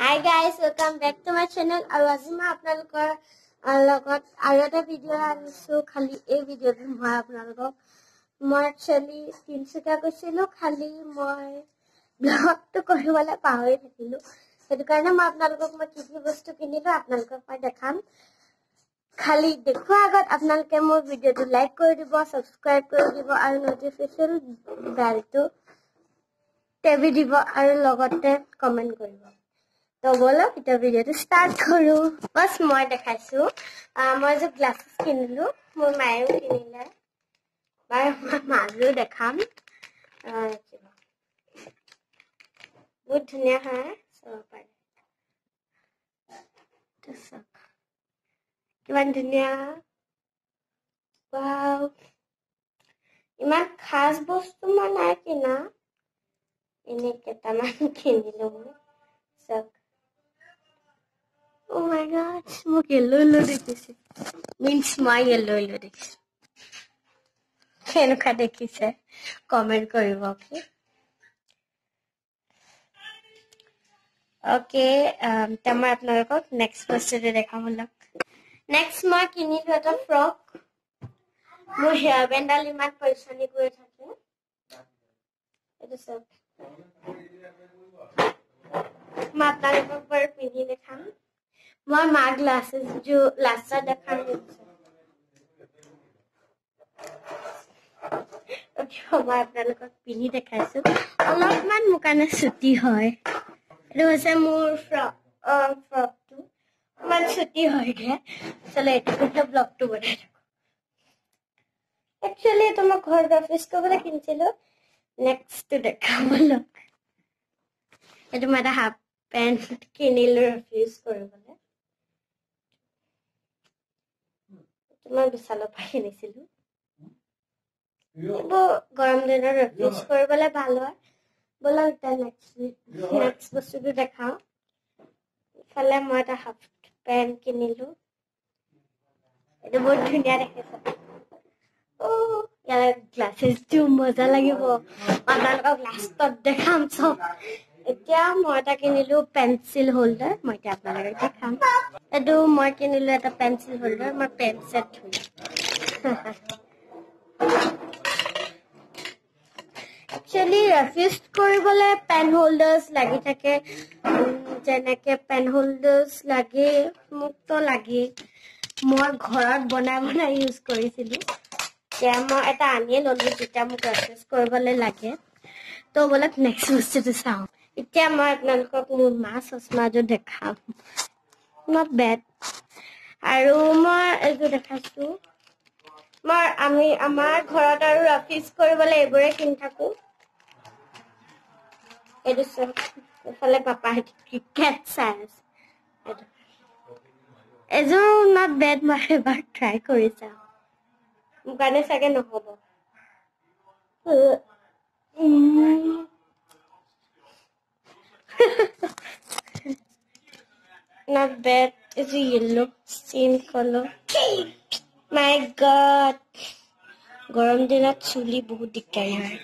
Hi guys, welcome back to my channel. আৰু আজি মই আপোনালোকৰ লগত আৰু এটা ভিডিও আনিছো খালি এই ভিডিওটো মই আপোনালোকক মই একচুয়ালি তিনচুকীয়া গৈছিলো খালি মই ব্লগটো কৰিবলৈ পাহৰি থাকিলো সেইটো কাৰণে মই আপোনালোকক মই কি কি বস্তু কিনিলো আপোনালোকক মই দেখাম খালি দেখুৱা আগত আপোনালোকে মোৰ ভিডিওটো লাইক কৰি দিব সাবস্ক্ৰাইব কৰি দিব আৰু নটিফিকেশন বেলটো টেবি দিব আৰু লগতে কমেন্ট কৰিব তো বলো এটা ভিডিওটো স্টাৰ্ট কৰো বস মই দেখাইছো মই যে গ্লাसेस কিনিলো মোৰ মায়েও কিনিলে বাই মাজো দেখাম বহুত ধুনীয়া হয় চাব পাৰে তো সব কিমান ধুনীয়া ওয়াও ইমান খাস বস্তু মই নাই কিনা এনে কেটামান কিনিলো সব Oh my god, smoke yellow dekise. Means my yellow dekise. Kenuka dekise. Comment koribo, okay? Okay, tamar apnalokok next poster dekham holak. Next ma kinilu eta frock. Mor hair band ali mat paisani kore thake. Eta sab. Ma apnalokok bar pini dekham. My mag glasses जो लास्टा देखा है okay मैं अपना लोग पिनी देखा है सो अलग मान मुकाना सुती है रोज़ा मोर फ्रॉक टू मान सुती है क्या चलो एक कुछ ब्लॉग टू बना एक्चुअली तो मैं घर ऑफिस को बोला किन चलो नेक्स्ट देखा बोलो ये तो मेरा हाफ पैंट किनीलो ऑफिस करो बोले মই বিশালৰ পৰা কিনিছিলো গৰম দিনৰ ৰিফ্ৰেছ কৰিবলৈ ভাল হয় বলা এটা নেক্সট বস্তুটো দেখাও ফালে মই এটা হাফ পেন্ট কিনিলো এটা বহুত ধুনীয়া দেখিছে ও ইয়াৰ গ্লাसेसটো মজা লাগিব আপোনালোকক লাষ্টত দেখাম সব এতিয়া মই এটা কিনিলো পেন্সিল হোল্ডাৰ মই এতিয়া আপোনালোকক দেখাম এটো মই কিনিলো এটা পেন্সিল হোল্ডাৰ মই পেন সেট থৈ একচুয়ালি ৰিফিউজ কৰিবলৈ পেন হোল্ডাৰ্স লাগি থাকে যেনেকে পেন হোল্ডাৰ্স লাগে মোক তো লাগে মই ঘৰত বনাই ইউজ কৰিছিলো যে মই এটা আনি ললো যেটা মোক ৰিফিউজ কৰিবলৈ লাগে তো বলক নেক্সট বস্তুটো চাও এতিয়া মই আপোনালোকক মোৰ মা চশমা যে দেখাম not bad আৰু মই এটো দেখাছো মই আমি আমাৰ ঘৰত আৰু অফিস কৰিবলৈ এবাৰে কিন থাকো এটো সফালে পাপা ক্ৰিকেট সাইজ এজো not bad মই এবাৰ ট্ৰাই কৰিছা মুকানে সাগে নহব not bad is a yellow same color my god গৰম দিনত চুলি বহুত দিগদাৰি হয়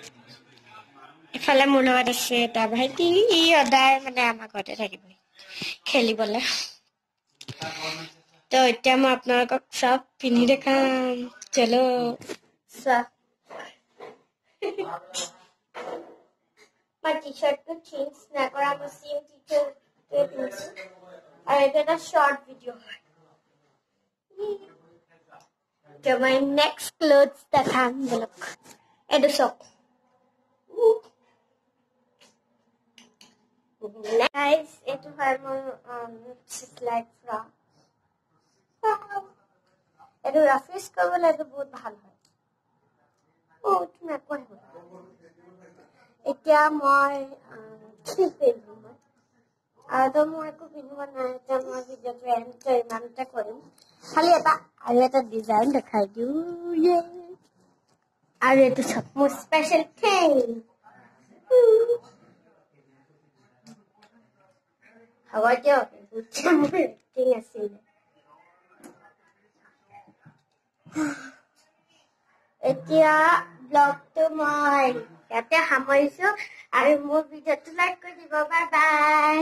এফালে মোৰ লগত আছে এটা ভাইটি ই অদাই মানে আমাৰ ঘৰতে থাকিব খেলিবলৈ তো এতিয়া মই আপোনালোকক সব পিনি দেখাম চলো my t-shirt to change na kora mo same t-shirt and it's a short video to my next clothes dekham look edu sok guys etu har mo like frock edu rafis korole to bahut bhal hoy o tumi akon এতিয়া মই কি পিন্ধো আৰু মই একো পিন্ধিব নাই এতিয়া মই ভিডিওটো এন্ড ইমানতে কৰিম খালি এটা ডিজাইন দেখাই দিও আৰু এটা সব মোৰ স্পেশাল থিং হাৱা দিও বুঝছো মোৰ থিং আছিল এতিয়া ব্লগটো মই ইয়াতে সামৰিছো আৰু মোৰ ভিডিওটো লাইক কৰি দিব বাই বাই